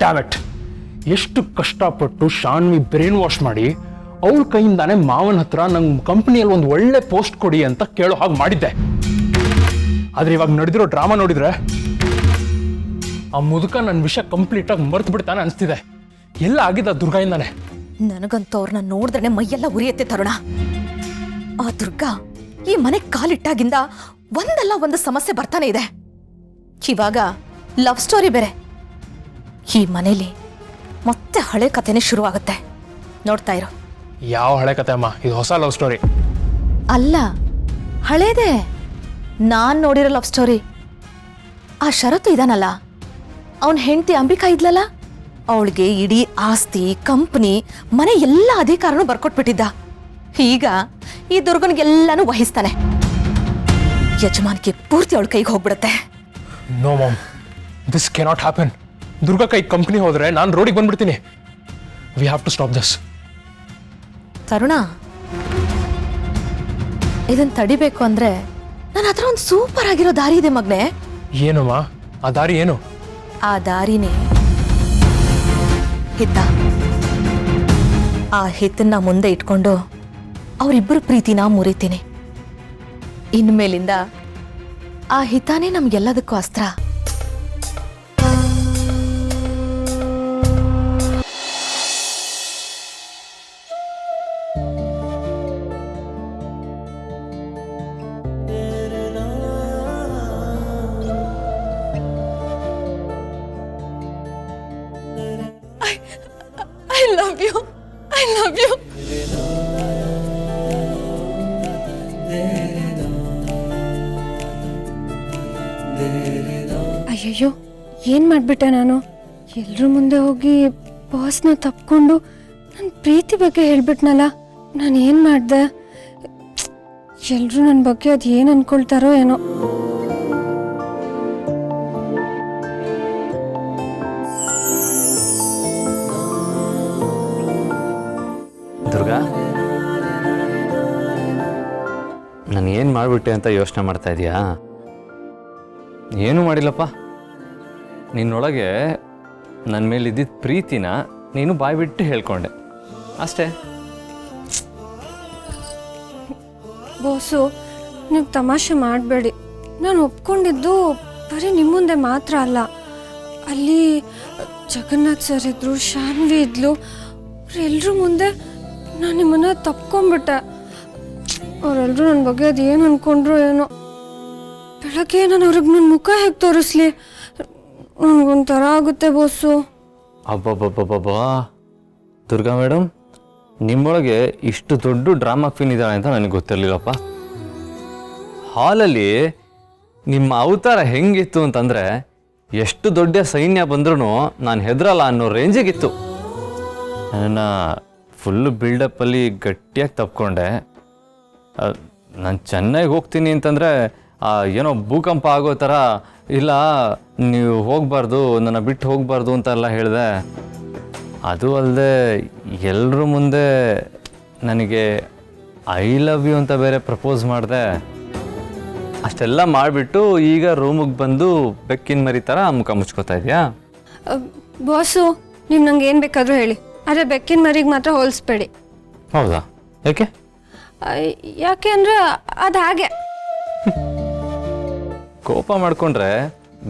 Damn it, ಎಷ್ಟು ಕಷ್ಟಪಟ್ಟು Shanvi brain wash ಮಾಡಿ ಅವಳ ಕೈಯಿಂದಾನೆ ಮಾವನ ಹತ್ರ ನಂಗೆ ಕಂಪ್ನಿಯಲ್ಲಿ ಒಂದು ಒಳ್ಳೆ ಪೋಸ್ಟ್ ಕೊಡಿ ಅಂತ ಕೇಳೋ ಹಾಗೆ ಮಾಡಿದ್ದೆ. ಆದ್ರೆ ಇವಾಗ ನಡೆದಿರೋ ಡ್ರಾಮಾ ನೋಡಿದ್ರೆ ಆ ಮುದುಕ ನನ್ನ ವಿಷಯ ಕಂಪ್ಲೀಟಾಗಿ ಮರ್ತು ಬಿಡ್ತಾನೆ ಅನಿಸ್ತಿದೆ. ಎಲ್ಲ ಆಗಿದ್ದ ದುರ್ಗಾಯಿಂದಾನೆ. ನನಗಂತೂ ಅವ್ರನ್ನ ನೋಡಿದ್ರೆ ಮೈಯೆಲ್ಲ ಉರಿಯತ್ತೆ ತರುಣ. ಆ ದುರ್ಗಾ ಈ ಮನೆ ಕಾಲಿಟ್ಟಾಗಿಂದ ಒಂದಲ್ಲ ಒಂದು ಸಮಸ್ಯೆ ಬರ್ತಾನೆ ಇದೆ. ಇವಾಗ ಲವ್ ಸ್ಟೋರಿ ಬೇರೆ. ಈ ಮನೇಲಿ ಮತ್ತೆ ಹಳೆ ಕಥೆನೇ ಶುರುವಾಗುತ್ತೆ. ನೋಡ್ತಾ ಇರೋ. ಯಾವ ಹಳೆ ಕತೆ ಅಮ್ಮ? ಇದು ಹೊಸ ಲವ್ ಸ್ಟೋರಿ ಅಲ್ಲ, ಹಳೇದೇ. ನಾನ್ ನೋಡಿರೋ ಲವ್ ಸ್ಟೋರಿ. ಆ ಷರತ್ತು ಇದಾನಲ್ಲ, ಅವನ ಹೆಂಡತಿ ಅಂಬಿಕಾ ಇದ್ಲಲ್ಲ, ಅವಳಿಗೆ ಇಡೀ ಆಸ್ತಿ, ಕಂಪ್ನಿ, ಮನೆ ಎಲ್ಲ ಅಧಿಕಾರನೂ ಬರ್ಕೊಟ್ಬಿಟ್ಟಿದ್ದ. ಈಗ ಈ ದುರ್ಗನಿಗೆಲ್ಲಾನು ವಹಿಸ್ತಾನೆ. ಯಜಮಾನಿಗೆ ಪೂರ್ತಿ ಅವಳ ಕೈಗೆ ಹೋಗ್ಬಿಡುತ್ತೆ. No mom, this cannot happen. Durga ಕೈ ಕಂಪ್ನಿ ಹೋದ್ರೆ ನಾನು ರೋಡಿಗೆ ಬಂದ್ಬಿಡ್ತೀನಿ. We have to stop this. Taruna, ಇದನ್ನ ತಡಿಬೇಕು ಅಂದ್ರೆ ನನ್ನ ಹತ್ರ ಒಂದು ಸೂಪರ್ ಆಗಿರೋ ದಾರಿ ಇದೆ ಮಗ್ನೆ. ಏನಮ್ಮ ಆ ದಾರಿ? ಏನು? ಆ ದಾರಿನೇ ಹಿತ್ತ. ಆ ಹಿತ್ತನ್ನ ಮುಂದೆ ಇಟ್ಕೊಂಡು ಅವರಿಬ್ಬರು ಪ್ರೀತಿನ ಮುರಿತೀನಿ. ಇನ್ಮೇಲಿಂದ ಆ ಹಿತಾನೇ ನಮ್ಗೆಲ್ಲದಕ್ಕೂ ಅಸ್ತ್ರ. I love you. I love you. ಅಯ್ಯಯ್ಯೋ, ಏನು ಮಾಡಿಬಿಟ್ಟೆ ನಾನು? ಎಲ್ಲರ ಮುಂದೆ ಹೋಗಿ ಬಾಸ್ನ ತಪ್ಕೊಂಡು ನನ್ನ ಪ್ರೀತಿ ಬಗ್ಗೆ ಹೇಳ್ಬಿಟ್ನಲ್ಲ. ನಾನು ಏನು ಮಾಡಿದೆ? ಎಲ್ಲರೂ ನನ್ನ ಬಗ್ಗೆ ಅದು ಏನು ಅಂದ್ಕೊಳ್ತಾರೋ ಏನೋ. ದುರ್ಗಾ, ನಾನು ಏನು ಮಾಡಿಬಿಟ್ಟೆ ಅಂತ ಯೋಚನೆ ಮಾಡ್ತಾ ಇದೀಯಾ? ಏನೂ ಮಾಡಿಲ್ಲಪ್ಪ. ನಿನ್ನೊಳಗೆ ನನ್ನ ಮೇಲಿದ್ದಿದ್ದ ಪ್ರೀತಿನ ನೀನು ಬಾಯ್ಬಿಟ್ಟು ಹೇಳ್ಕೊಂಡೆ ಅಷ್ಟೇ. ಬಾಸು, ನೀವು ತಮಾಷೆ ಮಾಡಬೇಡಿ. ನಾನು ಒಪ್ಕೊಂಡಿದ್ದು ಬರೀ ನಿಮ್ಮ ಮುಂದೆ ಮಾತ್ರ ಅಲ್ಲ. ಅಲ್ಲಿ ಜಗನ್ನಾಥ್ ಸರ್ ಇದ್ರು, ಶಾನ್ವಿ ಇದ್ಲು. ಅವರೆಲ್ಲರೂ ಮುಂದೆ ನಾನು ನಿಮ್ಮನ್ನ ತಪ್ಕೊಂಡ್ಬಿಟ್ಟೆ. ಅವರೆಲ್ಲರೂ ನನ್ನ ಬಗ್ಗೆ ಅದು ಏನು ಅಂದ್ಕೊಂಡ್ರು ಏನೋ. ಬೆಳಗ್ಗೆ ನಾನು ಅವ್ರಿಗೆ ನನ್ನ ಮುಖ ಹೇಗೆ ತೋರಿಸ್ಲಿ? ನನಗೊಂಥರ ಆಗುತ್ತೆ ಬಾಸು. ಅಬ್ಬಬ್ಬಬ್ಬಬ್ಬಾ, ದುರ್ಗಾ ಮೇಡಮ್, ನಿಮ್ಮೊಳಗೆ ಇಷ್ಟು ದೊಡ್ಡ ಡ್ರಾಮಾ ಕ್ವೀನ್ ಇದ್ದಾಳೆ ಅಂತ ನನಗೆ ಗೊತ್ತಿರಲಿಲ್ಲಪ್ಪ. ಹಾಲಲ್ಲಿ ನಿಮ್ಮ ಅವತಾರ ಹೆಂಗಿತ್ತು ಅಂತಂದರೆ, ಎಷ್ಟು ದೊಡ್ಡ ಸೈನ್ಯ ಬಂದ್ರೂ ನಾನು ಹೆದರಲ್ಲ ಅನ್ನೋ ರೇಂಜಿಗಿತ್ತು. ನನ್ನನ್ನು ಫುಲ್ಲು ಬಿಲ್ಡಪ್ಪಲ್ಲಿ ಗಟ್ಟಿಯಾಗಿ ತಪ್ಕೊಂಡೆ. ನಾನು ಚೆನ್ನೈಗೆ ಹೋಗ್ತೀನಿ ಅಂತಂದರೆ ಏನೋ ಭೂಕಂಪ ಆಗೋ ಥರ, ಇಲ್ಲ ನೀವು ಹೋಗಬಾರ್ದು, ನನ್ನ ಬಿಟ್ಟು ಹೋಗಬಾರ್ದು ಅಂತೆಲ್ಲ ಹೇಳಿದೆ. ಅದು ಅಲ್ಲದೆ ಎಲ್ಲರ ಮುಂದೆ ನನಗೆ ಐ ಲವ್ ಯು ಅಂತ ಬೇರೆ ಪ್ರಪೋಸ್ ಮಾಡಿದೆ. ಅಷ್ಟೆಲ್ಲ ಮಾಡಿಬಿಟ್ಟು ಈಗ ರೂಮಿಗೆ ಬಂದು ಬೆಕ್ಕಿನ ಮರಿ ಥರ ಮುಖ ಮುಚ್ಕೋತಾ ಇದೆಯಾ? ಬಾಸು, ನೀವು ನಂಗೆ ಏನು ಬೇಕಾದರೂ ಹೇಳಿ, ಆದರೆ ಬೆಕ್ಕಿನ ಮರಿಗೆ ಮಾತ್ರ ಹೋಲಿಸ್ಬೇಡಿ. ಹೌದಾ? ಯಾಕೆ? ಯಾಕೆ ಅಂದರೆ ಅದು ಹಾಗೆ. ಕೋಪ ಮಾಡಿಕೊಂಡ್ರೆ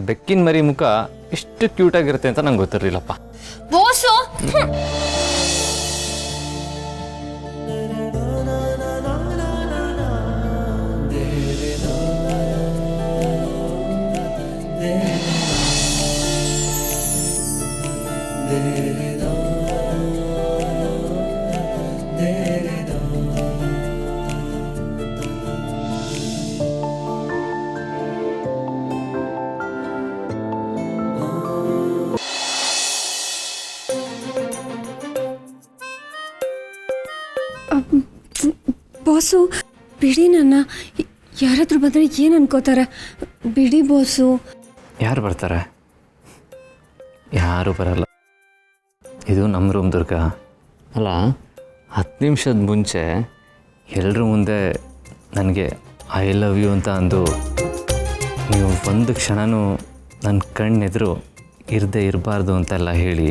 ಬೆಕ್ಕಿನ ಮರಿ ಮುಖ ಇಷ್ಟು ಕ್ಯೂಟಾಗಿರುತ್ತೆ ಅಂತ ನಂಗೆ ಗೊತ್ತಿರಲಿಲ್ಲಪ್ಪ. ಬಾಸು, ಬಾಸು ಬಿಡಿ ನನ್ನ. ಯಾರಾದ್ರೂ ಬಂದರೆ ಏನು ಅನ್ಕೋತಾರೆ? ಬಿಡಿ ಬಾಸು. ಯಾರು ಬರ್ತಾರೆ? ಯಾರು ಬರಲ್ಲ. ಇದು ನಮ್ಮ ರೂಮ್ ದುರ್ಗಾ. ಅಲ್ಲ, 10 ನಿಮಿಷದ ಮುಂಚೆ ಎಲ್ಲರ ಮುಂದೆ ನನಗೆ ಐ ಲವ್ ಯು ಅಂತ ಅಂದು ನೀವು ಒಂದು ಕ್ಷಣನೂ ನನ್ನ ಕಣ್ಣೆದುರು ಇರದೇ ಇರಬಾರ್ದು ಅಂತೆಲ್ಲ ಹೇಳಿ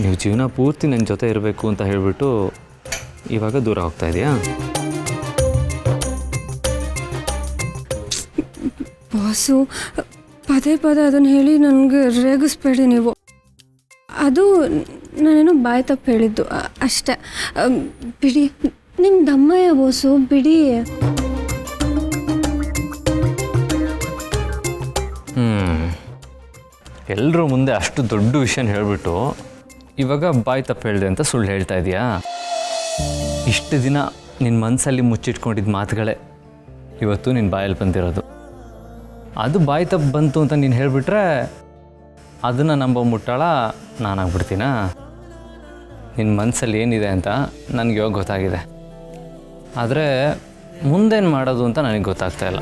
ನೀವು ಜೀವನ ಪೂರ್ತಿ ನನ್ನ ಜೊತೆ ಇರಬೇಕು ಅಂತ ಹೇಳಿಬಿಟ್ಟು ಇವಾಗ ದೂರ ಹೋಗ್ತಾ ಇದೆಯಾ? ಬಾಸು, ಪದೇ ಪದೇ ಅದನ್ನು ಹೇಳಿ ನನಗೆ ರೇಗಿಸ್ಬೇಡಿ ನೀವು. ಅದು ನಾನೇನೋ ಬಾಯಿ ತಪ್ಪು ಹೇಳಿದ್ದು ಅಷ್ಟೇ. ಬಿಡಿ, ನಿಮ್ಮ ದಮ್ಮಯ್ಯ ಬಾಸು, ಬಿಡಿ. ಎಲ್ಲರೂ ಮುಂದೆ ಅಷ್ಟು ದೊಡ್ಡ ವಿಷಯನ ಹೇಳಿಬಿಟ್ಟು ಇವಾಗ ಬಾಯಿ ತಪ್ಪು ಹೇಳಿದೆ ಅಂತ ಸುಳ್ಳು ಹೇಳ್ತಾ ಇದೆಯಾ? ಇಷ್ಟು ದಿನ ನಿನ್ನ ಮನಸ್ಸಲ್ಲಿ ಮುಚ್ಚಿಟ್ಕೊಂಡಿದ್ದ ಮಾತುಗಳೇ ಇವತ್ತು ನಿನ್ನ ಬಾಯಲ್ಲಿ ಬಂದಿರೋದು. ಅದು ಬಾಯಿ ತಪ್ಪು ಬಂತು ಅಂತ ನೀನು ಹೇಳಿಬಿಟ್ರೆ ಅದನ್ನು ನಂಬೋ ಮುಟ್ಟಾಳ ನಾನಾಗ್ಬಿಡ್ತೀನಾ? ನಿನ್ನ ಮನಸ್ಸಲ್ಲಿ ಏನಿದೆ ಅಂತ ನನಗೆ ಇವಾಗ ಗೊತ್ತಾಗಿದೆ. ಆದರೆ ಮುಂದೇನು ಮಾಡೋದು ಅಂತ ನನಗೆ ಗೊತ್ತಾಗ್ತಾ ಇಲ್ಲ.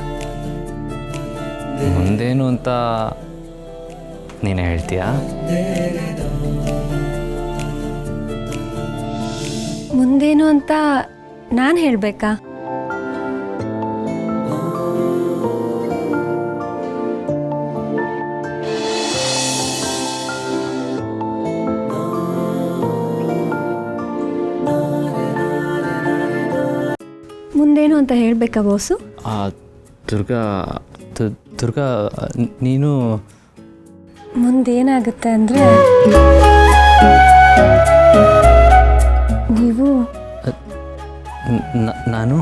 ಮುಂದೇನು ಅಂತ ನೀನೇ ಹೇಳ್ತೀಯಾ? ಮುಂದೇನು ಅಂತ ನಾನು ಹೇಳಬೇಕಾ? ಮುಂದೇನು ಅಂತ ಹೇಳಬೇಕಾ ಬಾಸು? ದುರ್ಗಾ ನೀನು ಮುಂದೇನಾಗುತ್ತೆ ಅಂದರೆ, ನೀವು ನಾನು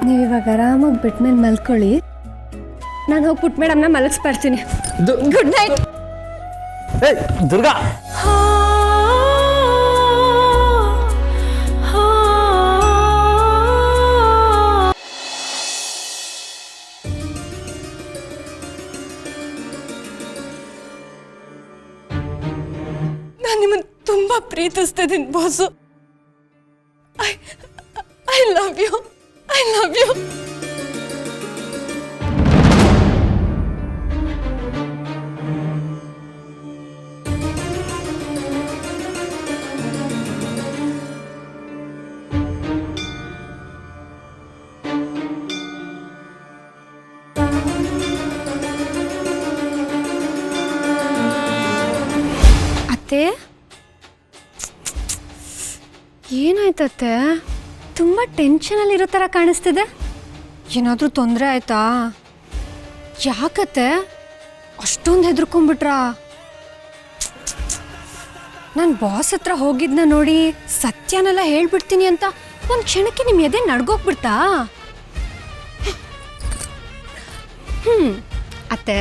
ನೀವಿವಾಗ ಆರಾಮಾಗಿ ಬೆಡ್ ಮೇಲೆ ಮಲ್ಕೊಳ್ಳಿ. ನಾನು ಹೋಗಿ ಪುಟ್ ಮೇಡಮ್ನ ಮಲಗಿಸ್ಬರ್ತೀನಿ. Good night. ದುರ್ಗಾ, ನಾನು ನಿಮ್ಮನ್ನು ತುಂಬ ಪ್ರೀತಿಸ್ತಿದ್ದೀನಿ ಬಾಸು. I love you. ಅತ್ತೆ, ಏನಾಯ್ತತ್ತೆ? ತುಂಬ ಟೆನ್ಷನಲ್ಲಿರೋ ಥರ ಕಾಣಿಸ್ತಿದೆ. ಏನಾದರೂ ತೊಂದರೆ ಆಯ್ತಾ? ಯಾಕತ್ತೆ ಅಷ್ಟೊಂದು ಹೆದರ್ಕೊಂಡ್ಬಿಟ್ರಾ? ನಾನು ಬಾಸ್ ಹತ್ರ ಹೋಗಿದ್ನ ನೋಡಿ ಸತ್ಯನೆಲ್ಲ ಹೇಳ್ಬಿಡ್ತೀನಿ ಅಂತ ಒಂದು ಕ್ಷಣಕ್ಕೆ ನಿಮ್ಮ ಎದೆ ನಡ್ಗೋಗ್ಬಿಡ್ತಾ? ಅತ್ತೆ,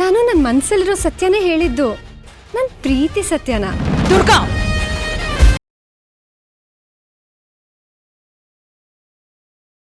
ನಾನು ನನ್ನ ಮನಸ್ಸಲ್ಲಿರೋ ಸತ್ಯನೇ ಹೇಳಿದ್ದು, ನನ್ನ ಪ್ರೀತಿ ಸತ್ಯನ. ದುರ್ಗಾ,